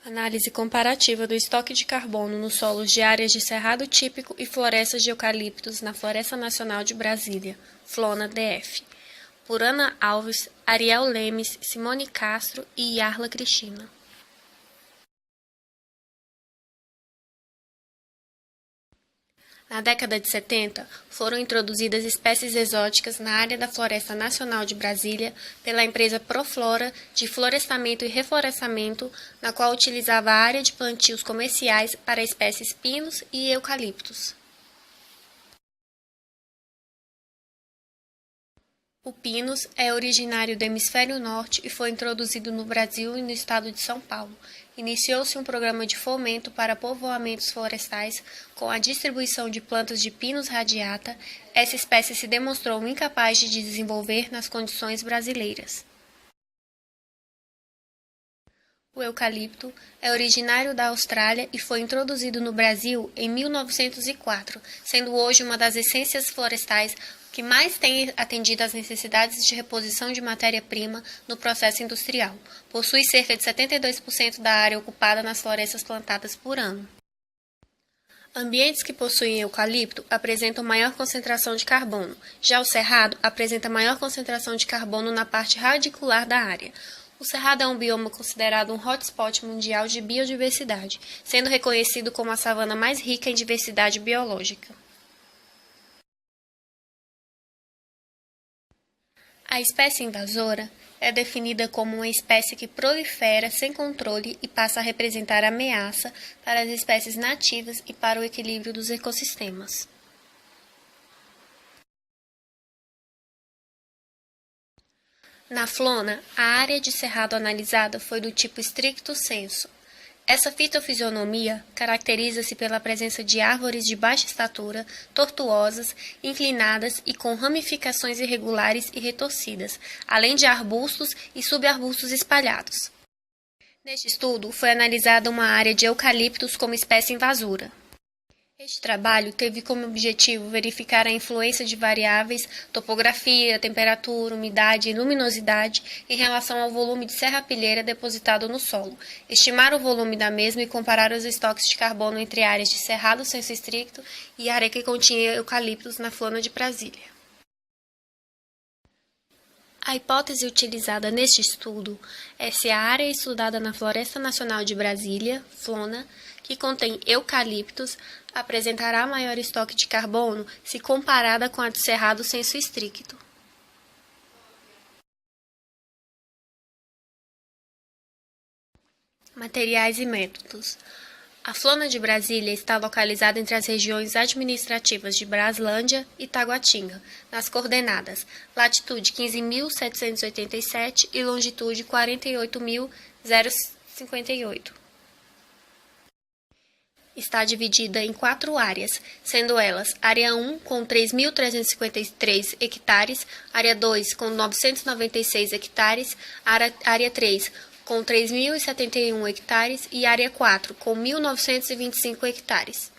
Análise comparativa do estoque de carbono nos solos de áreas de cerrado típico e florestas de eucaliptos na Floresta Nacional de Brasília, Flona DF, por Ana Alves, Ariel Lemes, Simone Castro e Yarla Cristina. Na década de 70, foram introduzidas espécies exóticas na área da Floresta Nacional de Brasília pela empresa Proflora de Florestamento e Reflorestamento, na qual utilizava a área de plantios comerciais para espécies pinos e eucaliptos. O pinus é originário do hemisfério norte e foi introduzido no Brasil e no estado de São Paulo. Iniciou-se um programa de fomento para povoamentos florestais com a distribuição de plantas de Pinus radiata. Essa espécie se demonstrou incapaz de desenvolver nas condições brasileiras. O eucalipto é originário da Austrália e foi introduzido no Brasil em 1904, sendo hoje uma das essências florestais que mais tem atendido às necessidades de reposição de matéria-prima no processo industrial. Possui cerca de 72% da área ocupada nas florestas plantadas por ano. Ambientes que possuem eucalipto apresentam maior concentração de carbono. Já o cerrado apresenta maior concentração de carbono na parte radicular da área. O cerrado é um bioma considerado um hotspot mundial de biodiversidade, sendo reconhecido como a savana mais rica em diversidade biológica. A espécie invasora é definida como uma espécie que prolifera sem controle e passa a representar ameaça para as espécies nativas e para o equilíbrio dos ecossistemas. Na Flona, a área de cerrado analisada foi do tipo stricto sensu. Essa fitofisionomia caracteriza-se pela presença de árvores de baixa estatura, tortuosas, inclinadas e com ramificações irregulares e retorcidas, além de arbustos e subarbustos espalhados. Neste estudo, foi analisada uma área de eucaliptos como espécie invasora. Este trabalho teve como objetivo verificar a influência de variáveis, topografia, temperatura, umidade e luminosidade em relação ao volume de serrapilheira depositado no solo, estimar o volume da mesma e comparar os estoques de carbono entre áreas de cerrado sensu estricto e área que continha eucaliptos na Flona de Brasília. A hipótese utilizada neste estudo é se a área estudada na Floresta Nacional de Brasília, Flona, que contém eucaliptos, apresentará maior estoque de carbono se comparada com a de cerrado sensu estricto. Materiais e métodos. A Flona de Brasília está localizada entre as regiões administrativas de Braslândia e Taguatinga, nas coordenadas latitude 15.787 e longitude 48.058. Está dividida em 4 áreas, sendo elas área 1 com 3.353 hectares, área 2 com 996 hectares, área 3 com 3.071 hectares e área 4 com 1.925 hectares.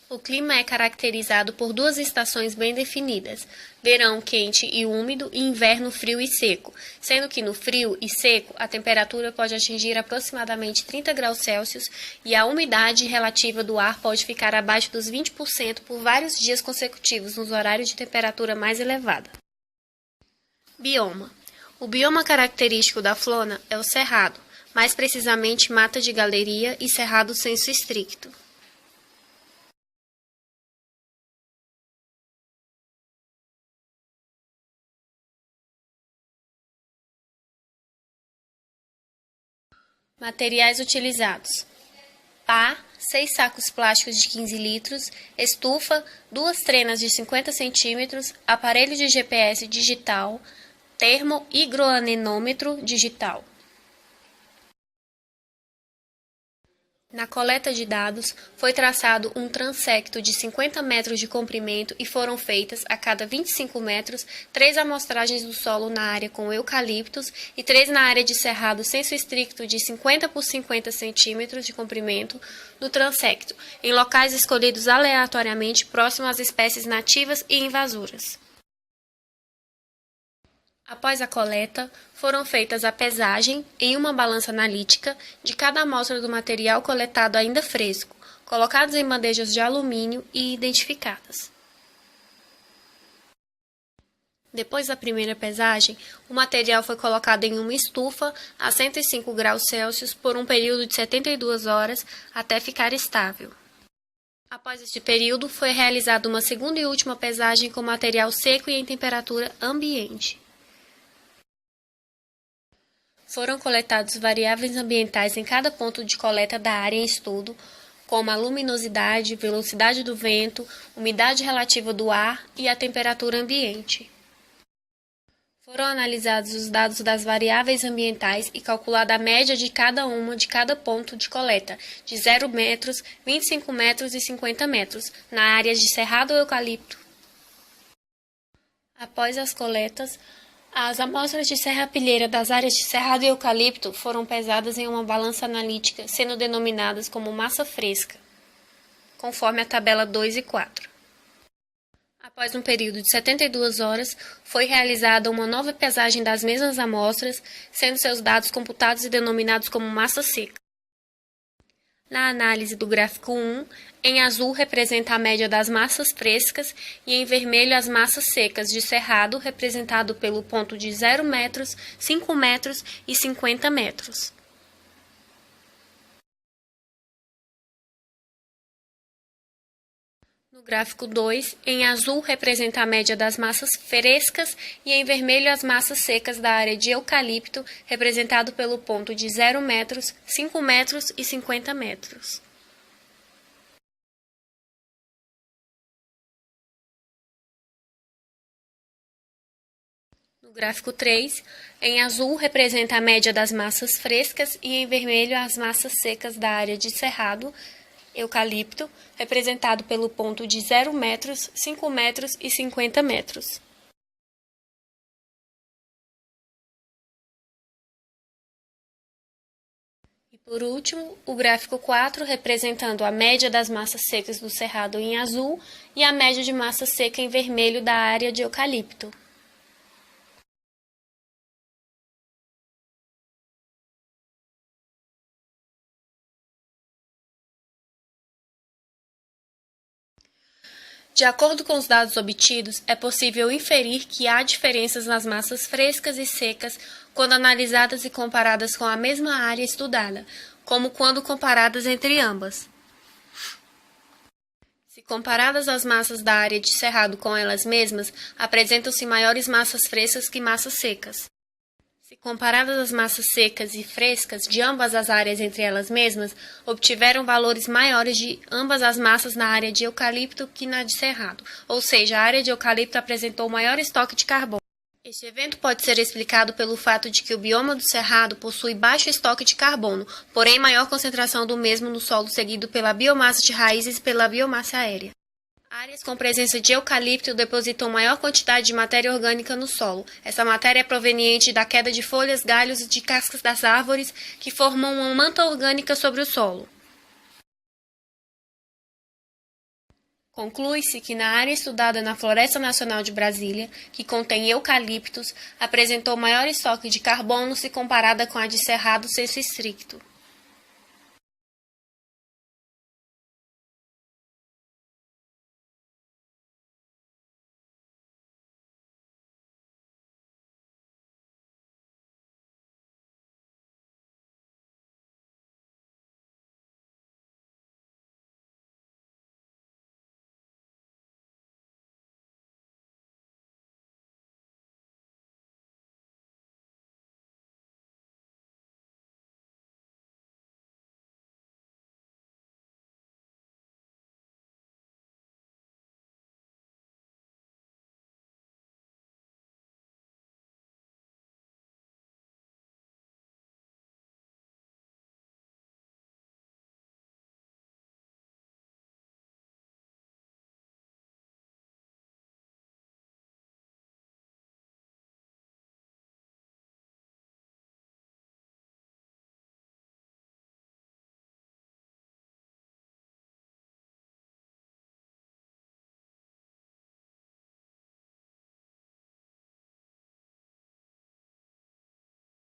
O clima é caracterizado por 2 estações bem definidas, verão quente e úmido e inverno frio e seco, sendo que no frio e seco a temperatura pode atingir aproximadamente 30 graus Celsius e a umidade relativa do ar pode ficar abaixo dos 20% por vários dias consecutivos nos horários de temperatura mais elevada. Bioma. O bioma característico da Flona é o cerrado, mais precisamente mata de galeria e cerrado sensu estricto. Materiais utilizados: pá, 6 sacos plásticos de 15 litros, estufa, 2 trenas de 50 centímetros, aparelho de GPS digital, termo-higroanemômetro digital. Na coleta de dados, foi traçado um transecto de 50 metros de comprimento e foram feitas, a cada 25 metros, 3 amostragens do solo na área com eucaliptos e 3 na área de cerrado sensu estricto de 50 por 50 centímetros de comprimento no transecto, em locais escolhidos aleatoriamente próximos às espécies nativas e invasoras. Após a coleta, foram feitas a pesagem em uma balança analítica de cada amostra do material coletado ainda fresco, colocados em bandejas de alumínio e identificadas. Depois da primeira pesagem, o material foi colocado em uma estufa a 105 graus Celsius por um período de 72 horas até ficar estável. Após este período, foi realizada uma segunda e última pesagem com material seco e em temperatura ambiente. Foram coletados variáveis ambientais em cada ponto de coleta da área em estudo, como a luminosidade, velocidade do vento, umidade relativa do ar e a temperatura ambiente. Foram analisados os dados das variáveis ambientais e calculada a média de cada uma de cada ponto de coleta, de 0 metros, 25 metros e 50 metros, na área de cerrado eucalipto. Após as coletas, as amostras de serrapilheira das áreas de cerrado e eucalipto foram pesadas em uma balança analítica, sendo denominadas como massa fresca, conforme a tabela 2 e 4. Após um período de 72 horas, foi realizada uma nova pesagem das mesmas amostras, sendo seus dados computados e denominados como massa seca. Na análise do gráfico 1, em azul representa a média das massas frescas e em vermelho as massas secas de cerrado, representado pelo ponto de 0 metros, 5 metros e 50 metros. No gráfico 2, em azul representa a média das massas frescas e em vermelho as massas secas da área de eucalipto, representado pelo ponto de 0 metros, 5 metros e 50 metros. No gráfico 3, em azul representa a média das massas frescas e em vermelho as massas secas da área de cerrado, eucalipto, representado pelo ponto de 0 metros, 5 metros e 50 metros. E por último, o gráfico 4, representando a média das massas secas do cerrado em azul e a média de massa seca em vermelho da área de eucalipto. De acordo com os dados obtidos, é possível inferir que há diferenças nas massas frescas e secas quando analisadas e comparadas com a mesma área estudada, como quando comparadas entre ambas. Se comparadas as massas da área de cerrado com elas mesmas, apresentam-se maiores massas frescas que massas secas. Se comparadas as massas secas e frescas de ambas as áreas entre elas mesmas, obtiveram valores maiores de ambas as massas na área de eucalipto que na de cerrado, ou seja, a área de eucalipto apresentou maior estoque de carbono. Este evento pode ser explicado pelo fato de que o bioma do cerrado possui baixo estoque de carbono, porém maior concentração do mesmo no solo, seguido pela biomassa de raízes e pela biomassa aérea. Áreas com presença de eucalipto depositam maior quantidade de matéria orgânica no solo. Essa matéria é proveniente da queda de folhas, galhos e de cascas das árvores, que formam uma manta orgânica sobre o solo. Conclui-se que na área estudada na Floresta Nacional de Brasília, que contém eucaliptos, apresentou maior estoque de carbono se comparada com a de cerrado senso estricto.